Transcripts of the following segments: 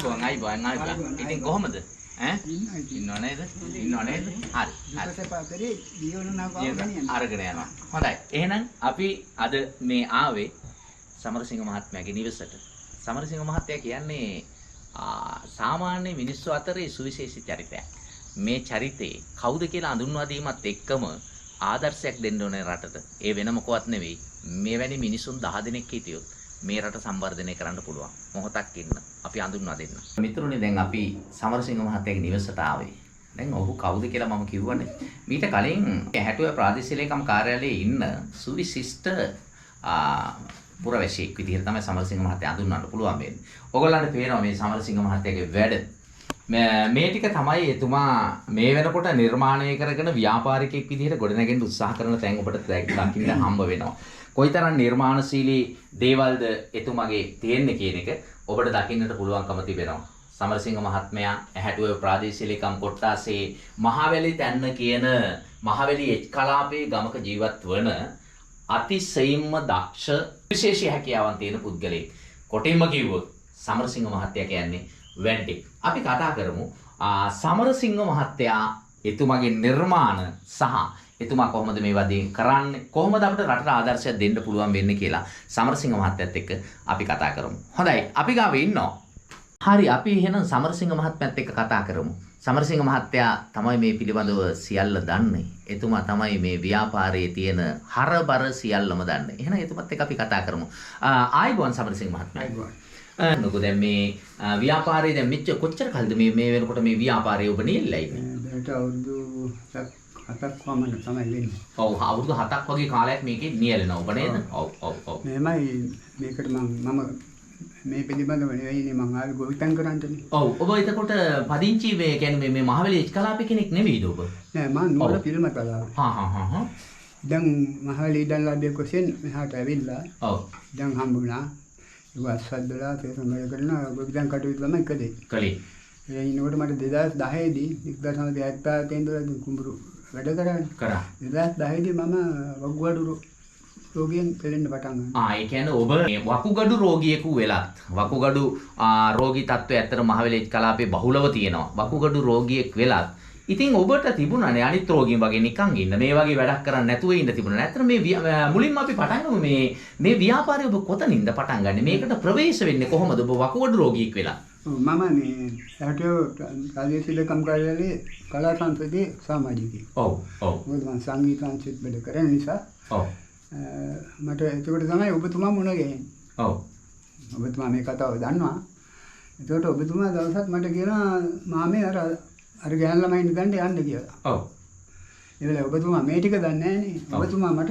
ආයිබෝන්. ඉතින් කොහමද? ඈ? ඉන්නව නේද? හරි. අරගෙන යනවා. හොඳයි. එහෙනම් අපි අද මේ ආවේ සමරසිංහ මහත්මයාගේ නිවසට. සමරසිංහ මහත්තයා කියන්නේ සාමාන්‍ය මිනිස්සු අතරේ සුවිශේෂී චරිතයක්. මේ චරිතේ කවුද කියලා අඳුන්වා දීමත් එක්කම ආදර්ශයක් දෙන්න ඕනේ රටට. ඒ වෙන මොකවත් නෙවෙයි. මේවැනි මිනිසුන් 10 දෙනෙක් හිටියොත් මේ රට සංවර්ධනය කරන්න පුළුවන්. මොහොතක් ඉන්න අපි අඳුන්වා දෙන්න. මිතුරුනේ දැන් අපි සමරසිංහ මහත්තයාගේ නිවසට ආවේ. දැන් ඔහු කවුද කියලා මම කිව්වනේ. මීට කලින් 60 ප්‍රාදේශීය ලේකම් කාර්යාලයේ ඉන්න සුවිශිෂ්ට පුරවැසියෙක් විදිහට තමයි සමරසිංහ මහත්තයා අඳුන්වන්න පුළුවන් වෙන්නේ. ඔයගොල්ලන්ට පේනවා මේ සමරසිංහ මහත්තයාගේ වැඩ. මේ ටික තමයි එතුමා මේ වෙනකොට නිර්මාණය කරගෙන ව්‍යාපාරිකයෙක් විදිහට ගොඩනගෙන්න උත්සාහ කරන තැන් ඔබට දකින්න හම්බ වෙනවා. කොයිතරම් නිර්මාණශීලී දේවල්ද එතුමාගේ තියෙන්නේ කියන එක ඔබට දකින්නට පුළුවන්කම තිබෙනවා. සමරසිංහ මහත්මයා 60 ප්‍රාදේශීය ලේකම් කොට්ටාසේ මහවැලි තැන්න කියන මහවැලි එච් කලාපයේ ගමක ජීවත් වන අතිශයින්ම දක්ෂ විශේෂ හැකියාවන් තියෙන පුද්ගලයෙක්. කොටින්ම කිව්වොත් සමරසිංහ මහත්තයා කියන්නේ වැන්ටි. අපි කතා කරමු සමරසිංහ මහත්තයා එතුමාගේ නිර්මාණ සහ එතුමා කොහොමද මේ වගේ කරන්නේ කොහොමද අපිට රටට ආදර්ශයක් දෙන්න පුළුවන් වෙන්නේ කියලා සමරසිංහ මහත්තයත් එක්ක අපි කතා කරමු. හොඳයි අපි ගාවේ ඉන්නවා. හරි අපි එහෙනම් සමරසිංහ මහත්මයාත් එක්ක කතා කරමු. සමරසිංහ මහත්තයා තමයි මේ පිළිබඳව සියල්ල දන්නේ. එතුමා තමයි මේ ව්‍යාපාරයේ තියෙන හරබර සියල්ලම දන්නේ. එහෙනම් එතුමත් එක්ක අපි කතා කරමු. ආයිබෝන් සමරසිංහ මහත්මයා. ආයිබෝන්. නෝක දැන් මේ ව්‍යාපාරයේ දැන් මෙච්චර කොච්චර කල්ද මේ වෙනකොට මේ ව්‍යාපාරයේ ඔබ නියැලලා ඉන්නේ? දැන් අවුරුදු 7ක් වමන තමයි වෙන්නේ. ඔව් අවුරුදු 7ක් වගේ කාලයක් මේකේ නියැලෙනවා ඔබ නේද? ඔව්. මේමයි මේකට මම මේ පිළිබඳව නෙවෙයිනේ මම ආවේ ගොවිතැන් කරන්නනේ. ඔව් ඔබ එතකොට පදිංචි මේ කියන්නේ මේ මහවැලි එච් කලාපේ කෙනෙක් නෙවෙයිද ඔබ? නෑ මම නුවර ෆිල්ම් කලාවේ. හා. දැන් මහවැලි ඉඳන් ලැබෙ කොසෙන් මෙහාට ඇවිල්ලා. ඔව්. දැන් හම්බුණා. ඉවස්සද්දලා තේරුම් කරන ගොවිතැන් කටයුතු තමයි කළේ. ඒ ඉන්නකොට මට 2010 දී 1977 ඉඳලා කුඹුරු වැඩ කරා. 2010 දී මම වකුගඩු රෝගියෙන් පෙළෙන්න පටන් ගත්තා. ඒ කියන්නේ ඔබ වකුගඩු රෝගියෙකු වෙලත් වකුගඩු රෝගී තත්ත්වය ඇත්තට මහවැලි එච් කලාපේ බහුලව තියෙනවා. වකුගඩු රෝගියෙක් වෙලත් ඉතින් ඔබට තිබුණානේ අනිත් රෝගීන් වගේ නිකන් ඉන්න මේ වගේ වැඩක් කරන්නේ නැතුව ඉන්න තිබුණා. ඇත්තට මේ මුලින්ම අපි පටන් ගමු මේ ව්‍යාපාරය ඔබ කොතනින්ද පටන් ගන්නේ? මේකට ප්‍රවේශ වෙන්නේ කොහොමද ඔබ වකුගඩු රෝගියෙක් වෙලා? මම මේ 60 ප්‍රාදේශීය ලේකම් කාර්යාලයේ කලා සංස්කෘතික සමාජිකයෙක්. ඔව්. මම සංගීත සංස්කෘතික වැඩ කරන නිසා. ඔව්. මට ඒකට තමයි ඔබතුමා මුණ ගැහෙන්නේ. ඔව්. ඔබතුමා මේ කතාව දන්නවා. ඒකට ඔබතුමා දවසක් මට කියනවා මාමේ අර ගෑන් ළමයින් ගන්න යන්න කියලා. ඔව්. ඒ වෙලාවේ ඔබතුමා මේ ටික දන්නේ නැහනේ. ඔබතුමා මට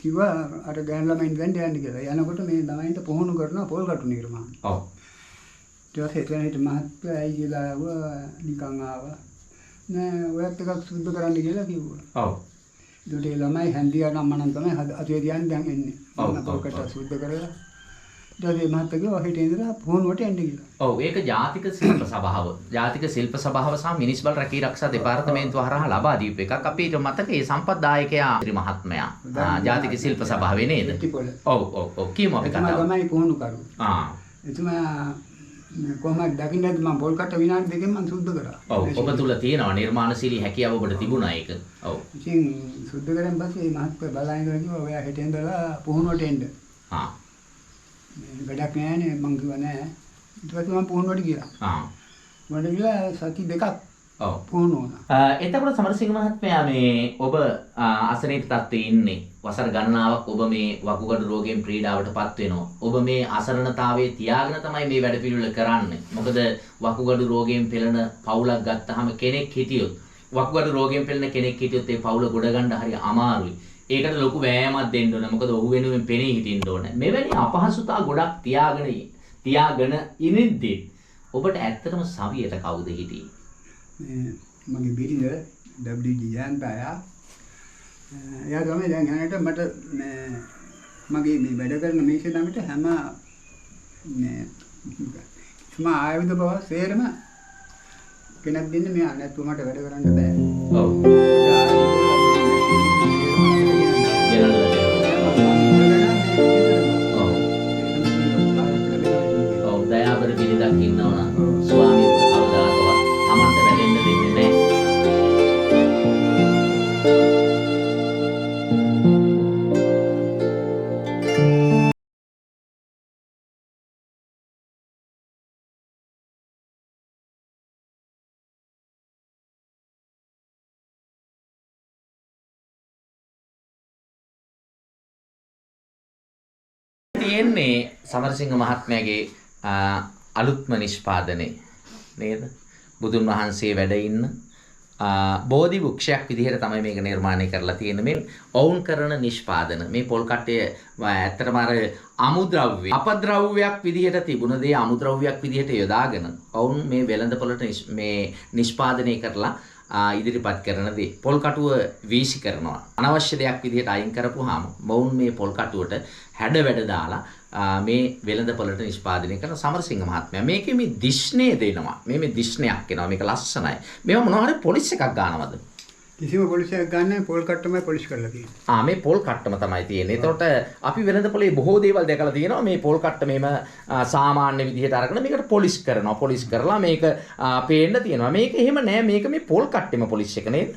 කිව්වා අර ගෑන් ළමයින් ගන්න යන්න කියලා. යනකොට මේ ළමයින්ට පුහුණු කරනවා පොල් කටු නිර්මාණ. ඔව්. ඊට පස්සේ එතන හිට මහත්තයා ඇයි කියලා ආවා නිකන් ආවා. නෑ ඔයත් එකක් සුද්ධ කරන්න කියලා කිව්වා. ඔව්. ඒකට ඒ ළමයි හැන්දියා නම් මනම් තමයි අතේ තියන්නේ දැන් එන්නේ. මම පොල්කට සුද්ධ කරලා ඊට මහත්තයා කිව්වා හිට ඉඳලා පුහුණුවට එන්න කියලා. ඔව් ඒක ජාතික ශිල්ප සභාව. ජාතික ශිල්ප සභාව සහ මිනිස් බල රැකී ආරක්ෂා දෙපාර්තමේන්තුව හරහා ලබා දීපු එකක්. අපිට මතකයේ සම්පත්දායකයා ශ්‍රී මහත්මයා ජාතික ශිල්ප සභාවේ නේද? ඔව්. කියමු අපි කතාව. තමයි පුහුණු කරුවා. එතුමා කොහොමද දකින්නද මම පොල් කට විනාඩි දෙකෙන් මම සුද්ධ කරා. ඔව් ඔබ තුල තියෙනවා නිර්මාණශීලී හැකියාව ඔබට තිබුණා ඒක. ඔව්. ඉතින් සුද්ධ කරන් පස්සේ මහත්මයා බලන්නේ කිව්වා ඔයා හෙට ඉඳලා පුහුණුවට එන්න. හා. වැඩක් නෑනේ මං කිව්වා නෑ. ඊට පස්සේ මම පුහුණුවට ගියා. හා. මට ගිහලා සති දෙකක් ඔව් පුහුණු වුණා. එතකොට සමරසිංහ මහත්මයා මේ ඔබ අසනීප තත්ත්වයේ ඉන්නේ. වසර ගණනාවක් ඔබ මේ වකුගඩු රෝගයෙන් පීඩාවටපත් වෙනවා. ඔබ මේ අසරණතාවයේ තියාගෙන තමයි මේ වැඩ පිළිවෙල කරන්නේ. මොකද වකුගඩු රෝගයෙන් පෙළෙන පවුලක් ගත්තාම කෙනෙක් හිටියොත් වකුගඩු රෝගයෙන් පෙළෙන කෙනෙක් හිටියොත් ඒ පවුල ගොඩ ගන්න හරි අමාරුයි. ඒකට ලොකු වෑයමක් දෙන්න ඕනේ. මොකද ඔහු වෙනුවෙන් පෙනී හිටින්න ඕනේ. මෙවැනි අපහසුතා ගොඩක් තියාගෙන ඉනිද්දී ඔබට ඇත්තටම සවියට කවුද හිටියේ? මගේ බිරිඳ WG ජයන්තයා. එයා තමයි දැන් හැනට මට මගේ මේ වැඩ කරන මේෂේ ළඟට හැම මේ ආයුධ බව සේරම කෙනෙක් දෙන්න මෙයා නැත්නම් මට වැඩ කරන්න බෑ. ඔව්. ඔව් දයාබර බිරිඳක් ඉන්නවා තියෙන්නේ සමරසිංහ මහත්මයාගේ අලුත්ම නිෂ්පාදනය නේද? බුදුන් වහන්සේ වැඩ ඉන්න බෝධි වෘක්ෂයක් විදිහට තමයි මේක නිර්මාණය කරලා තියෙන්නේ. මේ ඔවුන් කරන නිෂ්පාදන මේ පොල් කට්ටය ඇත්තටම අර අමුද්‍රව්‍ය අපද්‍රව්‍යයක් විදිහට තිබුණ දේ අමුද්‍රව්‍යයක් විදිහට යොදාගෙන ඔවුන් මේ වෙළඳපොළට මේ නිෂ්පාදනය කරලා ඉදිරිපත් කරන දේ පොල් කටුව වීසි කරනවා. අනවශ්‍ය දෙයක් විදිහට අයින් කරපුවාම මොවුන් මේ පොල් කටුවට හැඩ වැඩ දාලා මේ වෙළඳපොළට නිෂ්පාදනය කරන සමරසිංහ මහත්මයා මේකේ මේ දිස්නේ දෙනවා. මේ දිස්නයක් එනවා. මේක ලස්සනයි. මේව මොනවා හරි පොලිස් එකක් ගන්නවද? කිසිම පොලිස් එකක් ගන්න පොල් කට්ටමයි පොලිස් කරලා තියෙන්නේ. මේ පොල් කට්ටම තමයි තියෙන්නේ. එතකොට අපි වෙළඳපොලේ බොහෝ දේවල් දැකලා තියෙනවා. මේ පොල් කට්ට මේම සාමාන්‍ය විදිහට අරගෙන මේකට පොලිස් කරනවා. පොලිස් කරලා මේක පේන්න තියෙනවා. මේක එහෙම නෑ. මේක මේ පොල් කට්ටෙම පොලිස් එක නේද?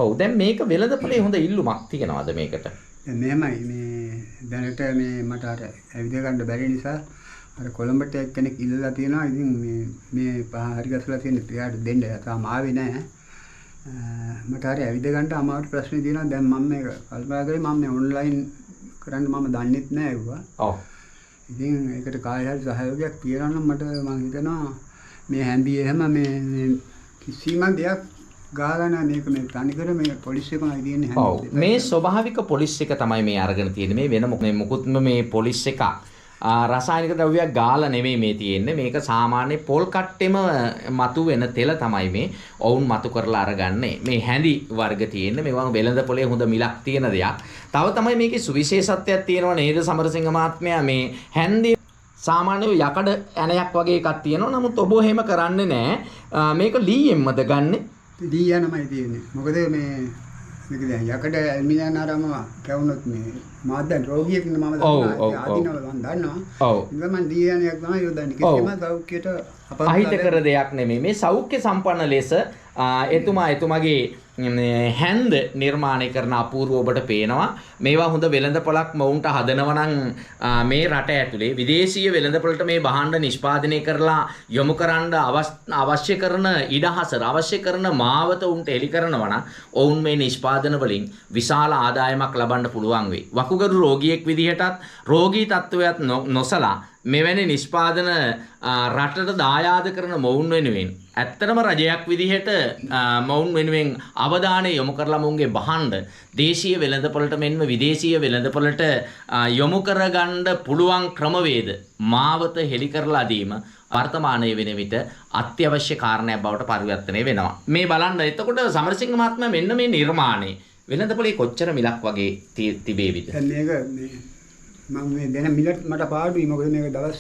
ඔව්. දැන් මේක වෙළඳපොලේ හොඳ ඉල්ලුමක් තියෙනවද මේකට? මෙහෙමයි මේ දැනට මේ මට අර ඇවිද ගන්න බැරි නිසා අර කොළඹට කෙනෙක් ඉල්ලලා තියෙනවා. ඉතින් මේ හරි ගසලා තියෙන පියාට දෙන්න තාම ආවේ නැහැ. මට හරි ඇවිද ගන්න අමාරු ප්‍රශ්නේ තියෙනවා. දැන් මම මේක කල්පනා කරේ මම මේ ඔන්ලයින් කරන්න මම දන්නෙත් නැහැ ඒවා. ඔව්. ඉතින් ඒකට කාගේ හරි සහයෝගයක් තියෙනවා නම් මට මම හිතනවා මේ හැම්බියේ හැම මේ කිසිම දෙයක් ගාලා නැහැ මේක මේ තනිකර මේ පොලිස් එකමයි තියෙන්නේ හැම. ඔව්. මේ ස්වභාවික පොලිස් එක තමයි මේ අරගෙන තියෙන්නේ. මේ වෙන මොකුත්ම මේ පොලිස් එකක් රසායනික ද්‍රව්‍යයක් ගාලා නෙමෙයි මේ තියෙන්නේ. මේක සාමාන්‍ය පොල් කට්ටෙම මතු වෙන තෙල තමයි මේ ඔවුන් මතු කරලා අරගන්නේ. මේ හැඳි වර්ග තියෙන්නේ. මේවා වෙළඳ පොලේ හොඳ මිලක් තියෙන දෙයක්. තව තමයි මේකේ සුවිශේෂත්වයක් තියෙනවා නේද සමරසිංහ මහත්මයා? මේ හැන්දි සාමාන්‍ය යකඩ ඇණයක් වගේ එකක් තියෙනවා. නමුත් ඔබ එහෙම කරන්නේ නැහැ. මේක ලීයෙන්මද ගන්නෙ? ලීයනමයි තියෙන්නේ. මොකද මේක දැන් යකඩ ඇල්මිනියම් ආරම කැවුනොත් මේ මාත් දැන් රෝගියෙක් නේ මම ආදීනව මම දන්නවා. ඔව්. ඒක මම ලීයනයක් තමයි යොදන්නේ. කිසිම සෞඛ්‍යයට අහිතකර දෙයක් නෙමෙයි. මේ සෞඛ්‍ය සම්පන්න ලෙස එතුමාගේ හැන්ද නිර්මාණය කරන අපූර්ව ඔබට පේනවා. මේවා හොඳ වෙළඳපොළක් මොවුන්ට හදනවා නම් මේ රට ඇතුලේ විදේශීය වෙළඳපොළට මේ භාණ්ඩ නිෂ්පාදනය කරලා යොමු කරන්න අවශ්‍ය කරන ඉඩහසර අවශ්‍ය කරන මාවත උන්ට එලි කරනවා නම් ඔවුන් මේ නිෂ්පාදන වලින් විශාල ආදායමක් ලබන්න පුළුවන් වෙයි. වකුගඩු රෝගියෙක් විදිහටත් රෝගී තත්ත්වයක් නොසලා මෙවැනි නිෂ්පාදන රටට දායාද කරන මොවුන් වෙනුවෙන් ඇත්තටම රජයක් විදිහට මොවුන් වෙනුවෙන් අවධානය යොමු කරලා මොවුන්ගේ භාණ්ඩ දේශීය වෙළඳපොළට මෙන්ම විදේශීය වෙළඳපොළට යොමු කරගන්න පුළුවන් ක්‍රමවේද මාවත හෙළි කරලා දීම වර්තමානයේ වෙන විට අත්‍යවශ්‍ය කාරණයක් බවට පරිවර්තනය වෙනවා. මේ බලන්න එතකොට සමරසිංහ මහත්මයා මෙන්න මේ නිර්මාණය වෙළඳපොලේ කොච්චර මිලක් වගේ තිබේවිද? මේක මම මේ දෙන මිලට මට පාඩුයි. මොකද මේක දවස්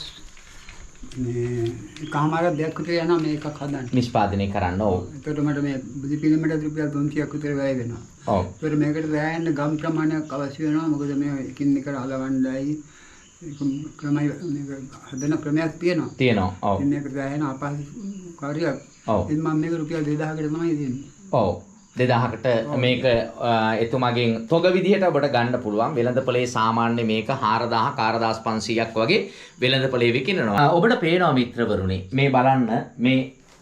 මේ කමාරක් දෙයක් විතර යනවා මේකක් හදන්න. නිෂ්පාදනය කරන්න. ඔව්. ඒකට මට මේ බුදි පිළිමයට රුපියල් 300ක් විතර වැය වෙනවා. ඔව්. ඒකට මේකට වැයෙන්න ගම් ප්‍රමාණයක් අවශ්‍ය වෙනවා. මොකද මේ එකින් එකට අලවන්නයි ක්‍රමයි මේක හදන ක්‍රමයක් තියෙනවා. තියෙනවා. ඔව්. මේකට වැයෙන අපහසු කාර්යයක්. ඔව්. ඉතින් මම මේක රුපියල් 2000කට තමයි දෙන්නේ. ඔව්. 2000කට මේක එතුමාගෙන් තොග විදිහට ඔබට ගන්න පුළුවන්. වෙළඳපොලේ සාමාන්‍ය මේක 4000 4500ක් වගේ වෙළඳපොලේ විකිනනවා. ඔබට පේනවා මිත්‍රවරුනි මේ බලන්න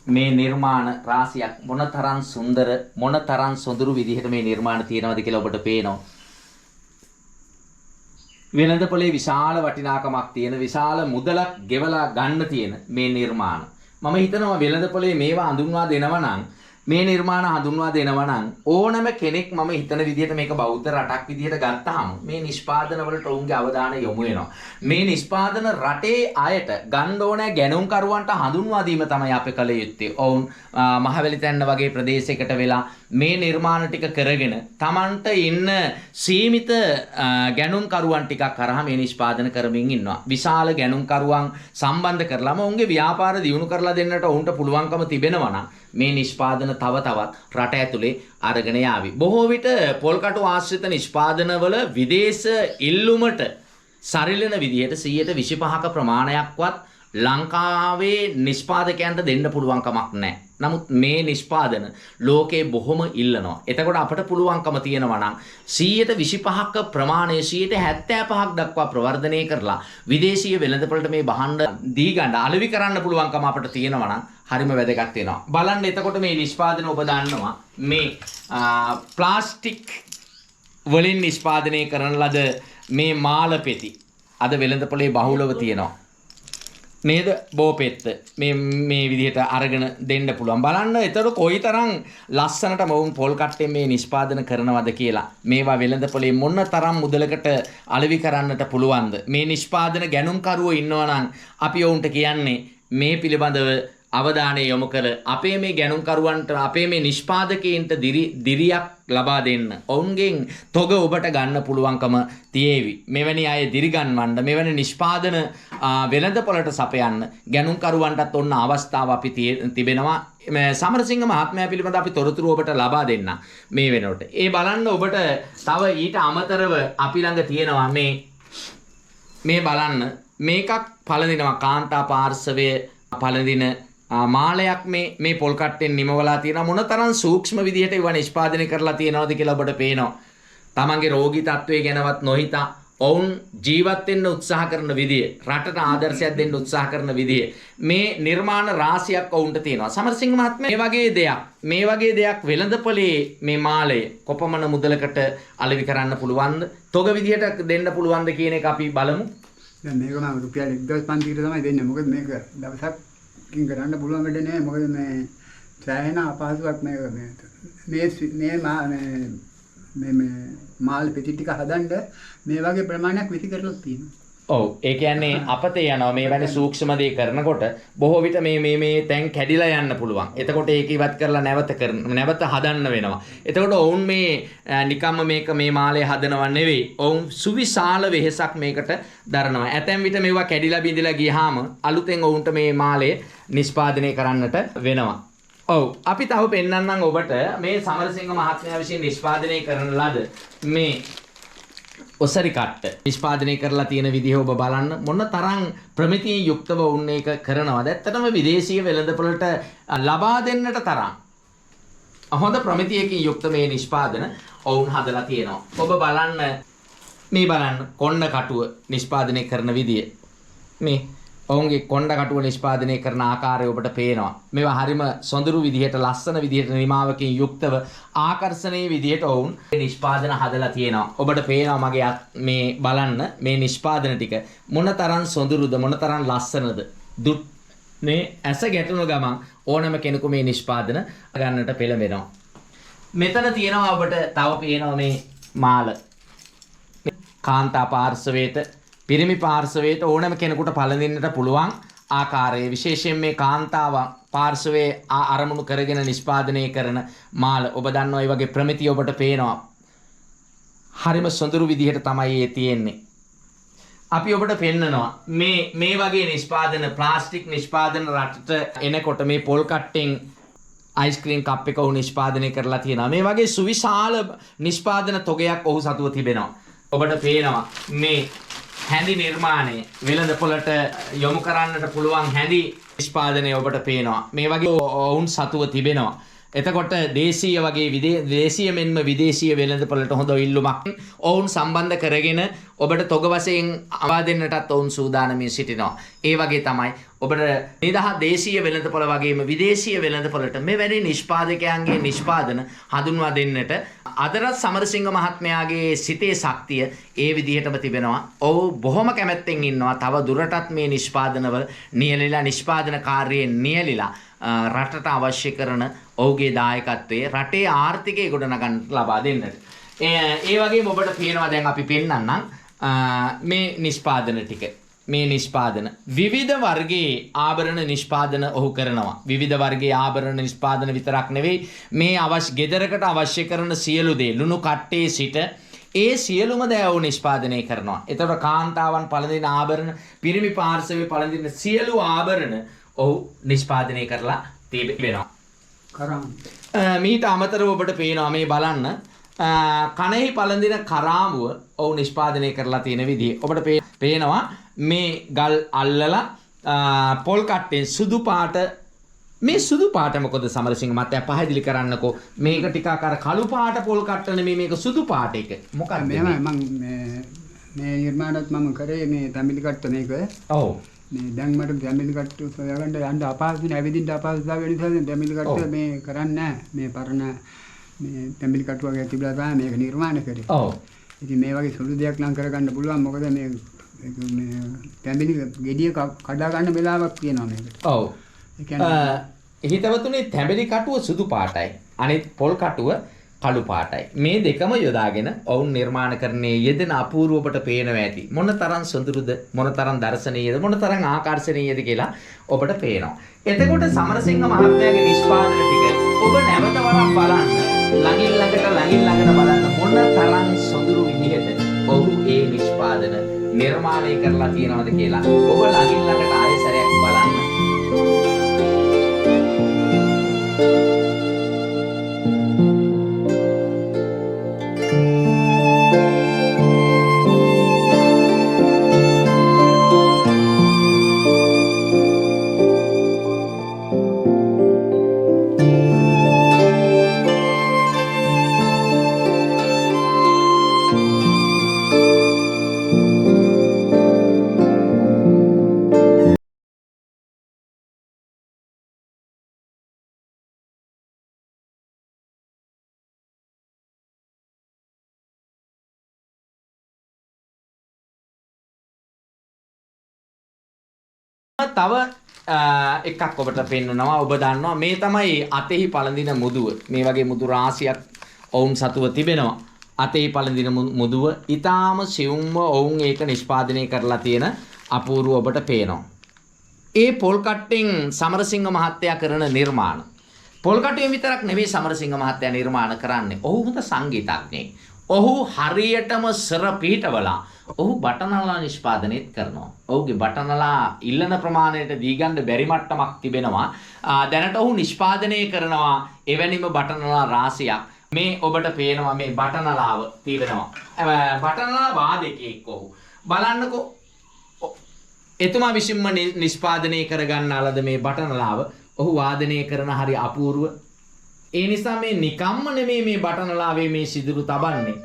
මේ නිර්මාණ රාශියක් මොනතරම් සුන්දර මොනතරම් සොඳුරු විදිහට මේ නිර්මාණ තියෙනවද කියලා ඔබට පේනවා. වෙළඳපොලේ විශාල වටිනාකමක් තියෙන විශාල මුදලක් ගෙවලා ගන්න තියෙන මේ නිර්මාණ. මම හිතනවා වෙළඳපොලේ මේවා හඳුන්වා දෙනවා නම් මේ නිර්මාණ හඳුන්වා දෙනවා නම් ඕනම කෙනෙක් මම හිතන විදිහට මේක බෞද්ධ රටක් විදිහට ගත්තාම මේ නිෂ්පාදන වලට ඔවුන්ගේ අවධානය යොමු වෙනවා. මේ නිෂ්පාදන රටේ අයට ගන්න ඕන ගැණුම් කරුවන්ට හඳුන්වා දීම තමයි අපි කළ යුත්තේ. ඔවුන් මහවැලිතැන්න වගේ ප්‍රදේශයකට වෙලා මේ නිර්මාණ ටික කරගෙන Tamanට ඉන්න සීමිත ගැණුම් කරුවන් ටිකක් කරා මේ නිෂ්පාදන කරමින් ඉන්නවා. විශාල ගැණුම් කරුවන් සම්බන්ධ කරලාම ඔවුන්ගේ ව්‍යාපාර දියුණු කරලා දෙන්නට ඔවුන්ට පුළුවන්කම තිබෙනවා නම් මේ නිෂ්පාදන තව තවත් රට ඇතුලේ අරගෙන යාවි. බොහෝ විට පොල්කටු ආශ්‍රිත නිෂ්පාදනවල විදේශ ඉල්ලුමට සරිලන විදිහට 125ක ප්‍රමාණයක්වත් ලංකාවේ නිෂ්පාදකයන්ට දෙන්න පුළුවන් කමක් නැහැ. නමුත් මේ නිෂ්පාදන ලෝකේ බොහොම ඉල්ලනවා. එතකොට අපට පුළුවන්කම තියෙනවා නම් 125ක ප්‍රමාණය 75ක් දක්වා ප්‍රවර්ධනය කරලා විදේශීය වෙළඳපොළට මේ භාණ්ඩ දී ගන්න අලෙවි කරන්න පුළුවන්කම අපට තියෙනවා නම් හරිම වැදගත් වෙනවා. බලන්න එතකොට මේ නිෂ්පාදන ඔබ දන්නවා මේ ප්ලාස්ටික් වලින් නිෂ්පාදනය කරන ලද මේ මාළ පෙති අද වෙළඳපොලේ බහුලව තියෙනවා. නේද? බෝපෙත්ත මේ විදිහට අරගෙන දෙන්න පුළුවන්. බලන්න එතකොට කොයිතරම් ලස්සනට මොවුන් පොල් කට්ටෙන් මේ නිෂ්පාදන කරනවද කියලා. මේවා වෙළඳපොලේ මොන තරම් මුදලකට අලෙවි කරන්නට පුළුවන්ද? මේ නිෂ්පාදන ගැනුම්කරුවෝ ඉන්නවා නම් අපි ඔවුන්ට කියන්නේ මේ පිළිබඳව අවධානය යොමු කර අපේ මේ ගැනුම්කරුවන්ට අපේ මේ නිෂ්පාදකයන්ට දිරියක් ලබා දෙන්න. ඔවුන්ගෙන් තොග ඔබට ගන්න පුළුවන්කම තියේවි. මෙවැනි අය දිරිගන්වන්න, මෙවැනි නිෂ්පාදන වෙළඳපොළට සපයන්න ගැනුම්කරුවන්ටත් ඔන්න අවස්ථාව අපි තිබෙනවා. සමරසිංහ මහත්මයා පිළිබඳ අපි තොරතුරු ඔබට ලබා දෙන්න මේ වෙනකොට. ඒ බලන්න ඔබට තව ඊට අමතරව අපි ළඟ තියෙනවා මේ බලන්න මේකක් පළඳිනවා කාන්තා පාර්ශවයේ පළඳින මාලයක් මේ පොල් කට්ටෙන් නිමවලා තියෙනවා. මොනතරම් සූක්ෂම විදිහට ඒවා නිෂ්පාදනය කරලා තියෙනවද කියලා ඔබට පේනවා. තමන්ගේ රෝගී තත්ත්වය ගැනවත් නොහිතා ඔවුන් ජීවත් වෙන්න උත්සාහ කරන විදිය, රටට ආදර්ශයක් දෙන්න උත්සාහ කරන විදිය, මේ නිර්මාණ රාශියක් ඔවුන්ට තියෙනවා. සමරසිංහ මහත්මයා මේ වගේ දෙයක් වෙළඳපොලේ මේ මාලය කොපමණ මුදලකට අලෙවි කරන්න පුළුවන්ද? තොග විදිහට දෙන්න පුළුවන්ද කියන එක අපි බලමු. දැන් මේක මම රුපියල් 1500කට තමයි දෙන්නේ. මොකද මේක දවසක් කින් කරන්න පුළුවන් වැඩ නෑ. මොකද මේ සෑහෙන අපහසුයක් මේ මාල් පෙති ටික හදන්න මේ වගේ ප්‍රමාණයක් විසි කරලා තියෙනවා. ඔව් ඒ කියන්නේ අපතේ යනවා මේ වැනි සූක්ෂම දේ කරනකොට බොහෝ විට මේ තැන් කැඩිලා යන්න පුළුවන්. එතකොට ඒක ඉවත් කරලා නැවත හදන්න වෙනවා. එතකොට ඔවුන් මේ නිකම්ම මේ මාලය හදනව නෙවෙයි. ඔවුන් සුවිශාල වෙහෙසක් මේකට දරනවා. ඇතැම් විට මේවා කැඩිලා බිඳිලා ගියාම අලුතෙන් ඔවුන්ට මේ මාලය නිෂ්පාදනය කරන්නට වෙනවා. ඔව් අපි තව පෙන්නන්නම් ඔබට මේ සමරසිංහ මහත්මයා විසින් නිෂ්පාදනය කරන ලද මේ ඔසරි කට්ට නිෂ්පාදනය කරලා තියෙන විදිහ ඔබ බලන්න මොන තරම් ප්‍රමිතියෙන් යුක්තව වුණ එක කරනවද. ඇත්තටම විදේශීය වෙළඳපොළට ලබා දෙන්නට තරම් හොඳ ප්‍රමිතියකින් යුක්ත මේ නිෂ්පාදන ඔවුන් හදලා තියෙනවා. ඔබ බලන්න කොණ්ඩ කටුව නිෂ්පාදනය කරන විදිය. මේ ඔවුන්ගේ කොණ්ඩ කටුව නිෂ්පාදනය කරන ආකාරය ඔබට පේනවා. මේවා හරිම සොඳුරු විදිහට ලස්සන විදිහට නිමාවකින් යුක්තව ආකර්ෂණීය විදිහට ඔවුන් නිෂ්පාදන හදලා තියෙනවා. ඔබට පේනවා මගේ මේ බලන්න මේ නිෂ්පාදන ටික මොනතරම් සොඳුරුද මොනතරම් ලස්සනද. මේ ඇස ගැටුණු ගමන් ඕනම කෙනෙකු මේ නිෂ්පාදන ගන්නට පෙළඹෙනවා. මෙතන තියෙනවා ඔබට තව පේනවා මේ මාල. කාන්තා පාර්ශවයට පිරිමි පාර්ශවයට ඕනම කෙනෙකුට පළඳින්නට පුළුවන් ආකාරයේ විශේෂයෙන් මේ කාන්තාව පාර්ශවයේ අරමුණු කරගෙන නිෂ්පාදනය කරන මාල ඔබ දන්නවා මේ වගේ ප්‍රමිතිය ඔබට පේනවා. හරිම සොඳුරු විදිහට තමයි ඒ තියෙන්නේ. අපි ඔබට පෙන්නනවා මේ වගේ නිෂ්පාදන ප්ලාස්ටික් නිෂ්පාදන රටට එනකොට මේ පොල් කට්ටෙන් අයිස්ක්‍රීම් කප් එක ඔහු නිෂ්පාදනය කරලා තියෙනවා. මේ වගේ සුවිශාල නිෂ්පාදන තොගයක් ඔහු සතුව තිබෙනවා. ඔබට පේනවා මේ හැඳි නිර්මාණය වෙළඳපොළට යොමු කරන්නට පුළුවන් හැඳි නිෂ්පාදනය ඔබට පේනවා. මේ වගේ ඔවුන් සතුව තිබෙනවා. එතකොට දේශීය වගේ දේශීය මෙන්ම විදේශීය වෙළඳපොළට හොඳ ඉල්ලුමක් ඔවුන් සම්බන්ධ කරගෙන ඔබට තොග වශයෙන් අවවා දෙන්නටත් ඔවුන් සූදානමින් සිටිනවා. ඒ වගේ තමයි ඔබට නිදහස් දේශීය වෙළඳපොළ වගේම විදේශීය වෙළඳපොළට මෙවැනි නිෂ්පාදකයන්ගේ නිෂ්පාදන හඳුන්වා දෙන්නට අදරත් සමරසිංහ මහත්මයාගේ සිතේ ශක්තිය ඒ විදිහටම තිබෙනවා. ඔව් බොහොම කැමැත්තෙන් ඉන්නවා. තව දුරටත් මේ නිෂ්පාදනවල නියැලිලා නිෂ්පාදන කාර්යයෙන් නියැලිලා රටට අවශ්‍ය කරන ඔහුගේ දායකත්වයේ රටේ ආර්ථිකය ගොඩනගන්න ලබා දෙන්නට. ඒ වගේම ඔබට පේනවා දැන් අපි පෙන්නන්නම් මේ නිෂ්පාදන ටික. මේ නිෂ්පාදන විවිධ වර්ගයේ ආභරණ නිෂ්පාදන ඔහු කරනවා. විවිධ වර්ගයේ ආභරණ නිෂ්පාදන විතරක් නෙවෙයි මේ ගෙදරකට අවශ්‍ය කරන සියලු දේ ලුණු කට්ටේ සිට ඒ සියලුම දේ ඔහු නිෂ්පාදනය කරනවා. ඒතකොට කාන්තාවන් පළඳින ආභරණ, පිරිමි පාර්ශවයේ පළඳින සියලු ආභරණ ඔහු නිෂ්පාදනය කරලා තිබෙනවා. මීට අමතරව ඔබට පේනවා මේ බලන්න කණෙහි පළඳින කරාඹුව ඔහු නිෂ්පාදනය කරලා තියෙන විදිහ. ඔබට පේනවා මේ ගල් අල්ලලා පොල් කට්ටෙන් සුදු පාට මේ සුදු පාට මොකද සමරසිංහ මහත්තයා පැහැදිලි කරන්නකෝ. මේක ටිකක් අර කළු පාට පොල් කට්ට නෙමෙයි මේක සුදු පාට එක. මොකක්ද මේ නිර්මාණත් මම කරේ මේ තමිලි කට්ට මේක. ඔව්. මේ දැන් මට තමිලි කට්ට සොයාගන්න යන්න අපහසුයි. ඇවිදින්න අපහසුතාව වෙන නිසා තමිලි කට්ට මේ කරන්නේ නැහැ. මේ පරණ මේ තමිලි කට්ට වගේ තිබුණා තමයි මේක නිර්මාණය කරේ. ඔව්. ඉතින් මේ වගේ සුළු දෙයක් නම් කරගන්න පුළුවන්. මොකද මේ ඒක මේ තැඹිලි ගෙඩිය කඩා ගන්න වෙලාවක් තියෙනවා මේකට. ඔව්. ඒ කියන්නේ හිතවතුනේ තැඹිලි කටුව සුදු පාටයි. අනිත් පොල් කටුව කළු පාටයි. මේ දෙකම යොදාගෙන ඔවුන් නිර්මාණකරණයේ යෙදෙන අපූර්ව ඔබට පේනවා ඇති. මොනතරම් සොඳුරුද, මොනතරම් දර්ශනීයද, මොනතරම් ආකර්ශනීයද කියලා ඔබට පේනවා. එතකොට සමරසිංහ මහත්මයාගේ නිෂ්පාදන ටික ඔබ නැවත වරක් බලන්න. ළඟින් ළඟට බලන්න මොනතරම් සොඳුරු විදිහට ඔහු ඒ නිෂ්පාදන නිර්මාණය කරලා තියෙනවද කියලා ඔබ ළඟින් ළඟට ආයෙසරයක් බලන්න. තව එකක් ඔබට පෙන්නනවා. ඔබ දන්නවා මේ තමයි අතෙහි පළඳින මුදුව. මේ වගේ මුදු රාශියක් ඔවුන් සතුව තිබෙනවා. අතෙහි පළඳින මුදුව ඊටාම සියුම්ව ඔවුන් ඒක නිෂ්පාදනය කරලා තියෙන අපූර්ව ඔබට පේනවා. ඒ පොල් කට්ටෙන් සමරසිංහ මහත්තයා කරන නිර්මාණ. පොල් කට්ටුවෙන් විතරක් නෙවෙයි සමරසිංහ මහත්තයා නිර්මාණ කරන්නේ. ඔහු හොඳ සංගීතඥයෙක්. ඔහු හරියටම සර පිටවලා ඔහු බටනලා නිෂ්පාදනයත් කරනවා. ඔහුගේ බටනලා ඉල්ලන ප්‍රමාණයට දී ගන්න බැරි මට්ටමක් තිබෙනවා. දැනට ඔහු නිෂ්පාදනය කරනවා එවැනිම බටනලා රාශියක්. මේ ඔබට පේනවා මේ බටනලාව තිබෙනවා. බටනලා වාදකයෙක් ඔහු. බලන්නකෝ එතුමා විසින්ම නිෂ්පාදනය කරගන්න ලද මේ බටනලාව ඔහු වාදනය කරන හරි අපූර්ව. ඒ නිසා මේ නිකම්ම නෙමෙයි මේ බටනලාවේ මේ සිදුරු තබන්නේ.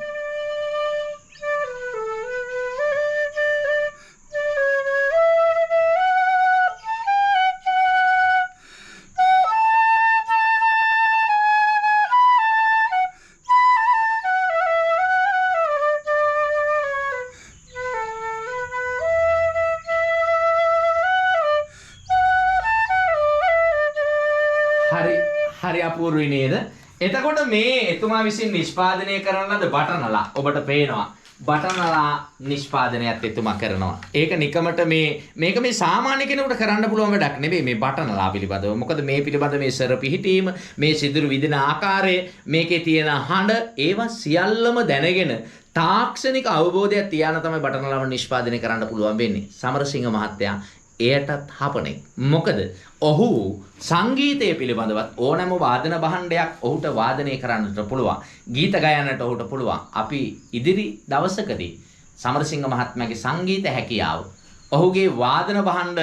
හරි අපූර්වයි නේද? එතකොට මේ එතුමා විසින් නිෂ්පාදනය කරන ලද බටනලා ඔබට පේනවා. බටනලා නිෂ්පාදනයත් එතුමා කරනවා. ඒක නිකමට මේක මේ සාමාන්‍ය කෙනෙකුට කරන්න පුළුවන් වැඩක් නෙවෙයි මේ බටනලා පිළිබඳව. මොකද මේ පිළිබඳ මේ සර පිහිටීම, මේ සිදුරු විදින ආකාරය, මේකේ තියෙන හඬ ඒවා සියල්ලම දැනගෙන තාක්ෂණික අවබෝධයක් තියාන තමයි බටනලාව නිෂ්පාදනය කරන්න පුළුවන් වෙන්නේ. සමරසිංහ මහත්තයා එයටත් හපනේ. මොකද ඔහු සංගීතය පිළිබඳවත් ඕනෑම වාදන භාණ්ඩයක් ඔහුට වාදනය කරන්නට පුළුවන්. ගීත ගයන්නට ඔහුට පුළුවන්. අපි ඉදිරි දවසකදී සමරසිංහ මහත්මයාගේ සංගීත හැකියාව, ඔහුගේ වාදන භාණ්ඩ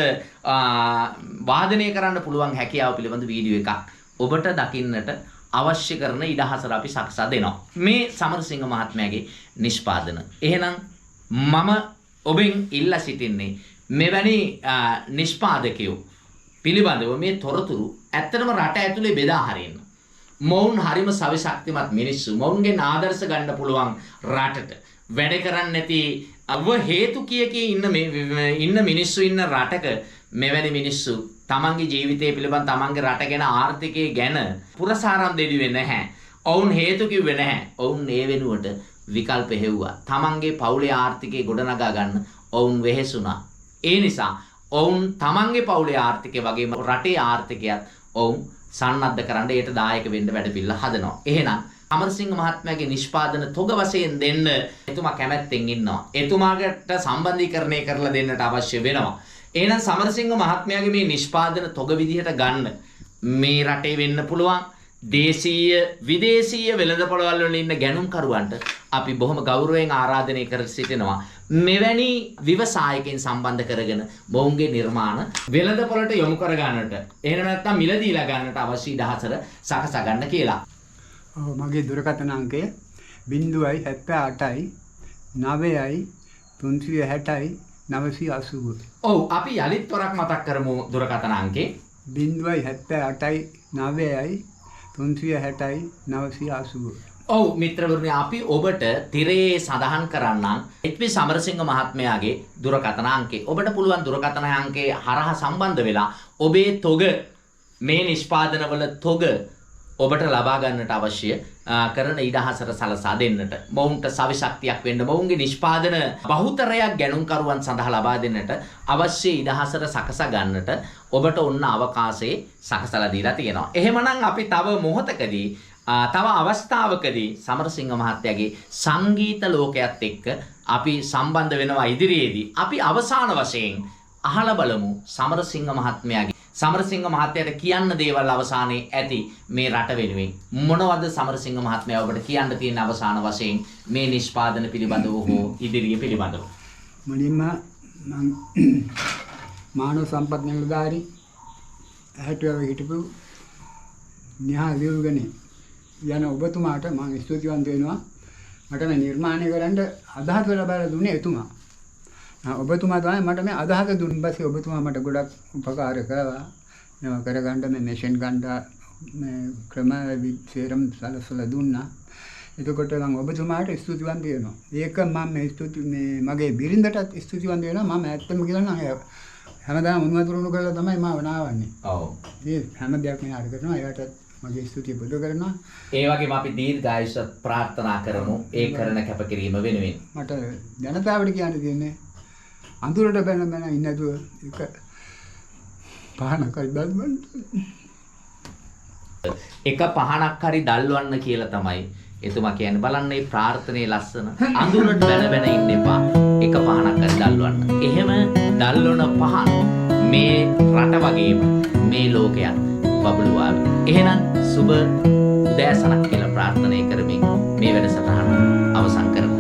වාදනය කරන්න පුළුවන් හැකියාව පිළිබඳ වීඩියෝ එකක් ඔබට දකින්නට අවශ්‍ය කරන ඉඩහසර අපි සකසා දෙනවා. මේ සමරසිංහ මහත්මයාගේ නිෂ්පාදන. එහෙනම් මම ඔබෙන් ඉල්ලා සිටින්නේ මෙවැනි නිෂ්පාදකයෝ පිළිබඳව මේ තොරතුරු ඇත්තටම රට ඇතුලේ බෙදා හරින්න. මොවුන් හරිම සවිශක්තිමත් මිනිස්සු. මොවුන්ගෙන් ආදර්ශ ගන්න පුළුවන් රටට. වැඩ කරන්නේ නැති අව හේතු කිය ඉන්න මිනිස්සු ඉන්න රටක මෙවැනි මිනිස්සු තමන්ගේ ජීවිතය පිළිබඳ තමන්ගේ රට ගැන ආර්ථිකය ගැන පුරසාරම් දෙදුවේ නැහැ. ඔවුන් හේතු කිව්වේ නැහැ. ඔවුන් ඒ වෙනුවට විකල්ප හෙව්වා. තමන්ගේ පවුලේ ආර්ථිකය ගොඩනගා ගන්න ඔවුන් වෙහෙසුණා. ඒ නිසා ඔවුන් තමන්ගේ පවුලේ ආර්ථිකය වගේම රටේ ආර්ථිකයත් ඔවුන් සන්නද්ධ කරන්න ඒට දායක වෙන්න වැඩපිළිවෙල හදනවා. එහෙනම් අමරසිංහ මහත්මයාගේ නිෂ්පාදන තොග වශයෙන් දෙන්න එතුමා කැමැත්තෙන් ඉන්නවා. එතුමාට සම්බන්ධීකරණය කරලා දෙන්නට අවශ්‍ය වෙනවා. එහෙනම් සමරසිංහ මහත්මයාගේ මේ නිෂ්පාදන තොග විදිහට ගන්න මේ රටේ වෙන්න පුළුවන් දේශීය විදේශීය වෙළඳපොළවල් වල ඉන්න ගැනුම්කරුවන්ට අපි බොහොම ගෞරවයෙන් ආරාධනය කර සිටිනවා. මෙවැනි ව්‍යවසායකයන් සම්බන්ධ කරගෙන මොවුන්ගේ නිර්මාණ වෙළඳපොළට යොමු කර ගන්නට එහෙම නැත්නම් මිලදීලා ගන්නට අවශ්‍ය ඉඩහසර සකසා ගන්න කියලා. ඔව් මගේ දුරකථන අංකය 078යි 9යි 360යි 980. ඔව් අපි යලිත් වරක් මතක් කරමු දුරකථන අංකේ 078යි 9යි 360යි 980. ඔව් මිත්‍රවරුනි අපි ඔබට තිරේ සඳහන් කරන්නම් එච්.පී. සමරසිංහ මහත්මයාගේ දුරකථන අංකය. ඔබට පුළුවන් දුරකථන අංකයේ හරහා සම්බන්ධ වෙලා ඔබේ තොග මේ නිෂ්පාදනවල තොග ඔබට ලබා ගන්නට අවශ්‍ය කරන ඉඩහසර සලසා දෙන්නට. මොවුන්ට සවිශක්තියක් වෙන්න මොවුන්ගේ නිෂ්පාදන බහුතරයක් ගැනුම්කරුවන් සඳහා ලබා දෙන්නට අවශ්‍ය ඉඩහසර සකසා ගන්නට ඔබට ඔන්න අවකාශයේ සකසලා දීලා තියෙනවා. එහෙමනම් අපි තව මොහොතකදී තව අවස්ථාවකදී සමරසිංහ මහත්තයාගේ සංගීත ලෝකයේත් එක්ක අපි සම්බන්ධ වෙනවා ඉදිරියේදී. අපි අවසාන වශයෙන් අහලා බලමු සමරසිංහ මහත්තයාට කියන්න දේවල් අවසානයේ ඇති මේ රට වෙනුවෙන්. මොනවද සමරසිංහ මහත්මයා ඔබට කියන්න තියෙන අවසාන වශයෙන් මේ නිෂ්පාදන පිළිබඳව හෝ ඉදිරිය පිළිබඳව? මුලින්ම මම මානව සම්පත් නිලධාරී හැටියට හිටපු න්‍යාය විවෘගනේ යන ඔබතුමාට මම ස්තුතිවන්ත වෙනවා. මට මේ නිර්මාණය කරන්න අදහස් ලබා දුන්නේ එතුමා. ඔබතුමා තමයි මට මේ අදහස දුන්නේ. ඊපස්සේ ඔබතුමා මට ගොඩක් උපකාර කළා. මේවා කරගන්න මේ මැෂින් ගන්න මේ ක්‍රම විචාරම් සලසලා දුන්නා. එතකොට මම ඔබතුමාට ස්තුතිවන්ත වෙනවා. ඒක මම මේ මගේ බිරිඳටත් ස්තුතිවන්ත වෙනවා. මම ඇත්තම කියනවා හැමදාම උණුවතුරුණු කරලා තමයි මම නාවන්නේ. ඔව්. මේ හැම දෙයක්ම යාර කරනවා. ඒකට මගේ ස්තුතිය පුද කරනවා. ඒ වගේම අපි දීර්ඝායුෂ ප්‍රාර්ථනා කරමු ඒ කරන කැපකිරීම වෙනුවෙන්. මට ජනතාවට කියන්න තියෙන්නේ අඳුරට බැන ඉන්න නැතුව එක පහනක් හරි දැල්වන්න. එක පහනක් හරි දැල්වන්න කියලා තමයි එතුමා කියන්නේ. බලන්න මේ ප්‍රාර්ථනාවේ ලස්සන. අඳුරට බැන ඉන්න එපා. එක පහනක් හරි දැල්වන්න. එහෙම දැල්වන පහන මේ රට වගේම මේ ලෝකයක් බබළුවාවි. එහෙනම් සුබ උදෑසනක් කියලා ප්‍රාර්ථනා කරමින් මේ වැඩසටහන අවසන් කරමු.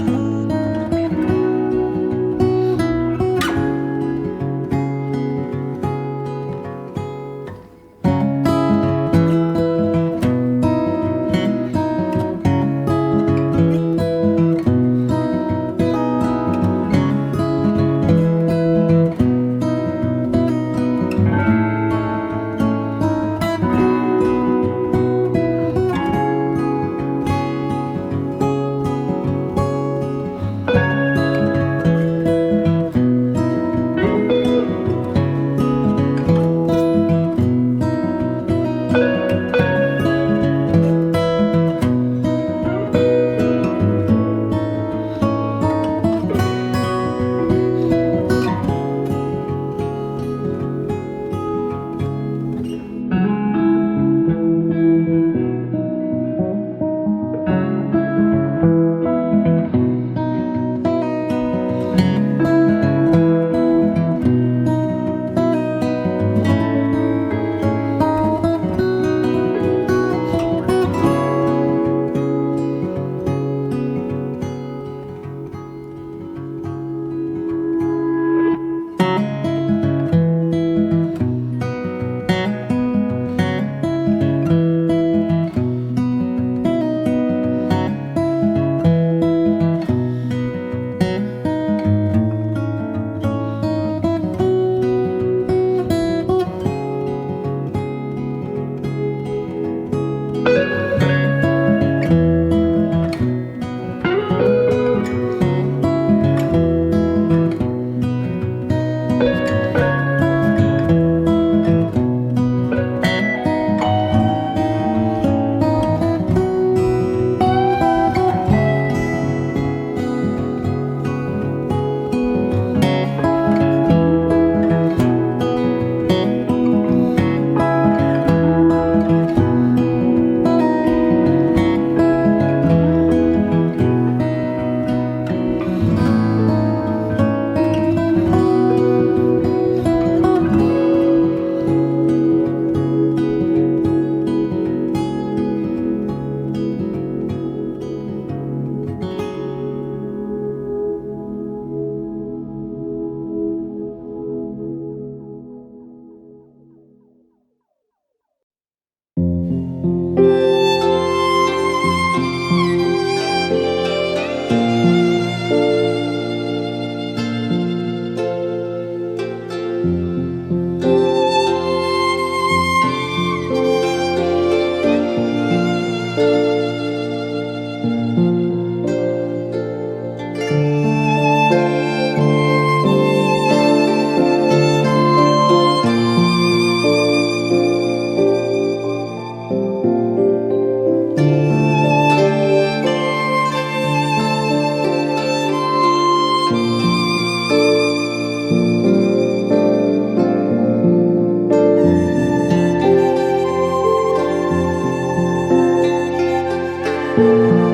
Thank you.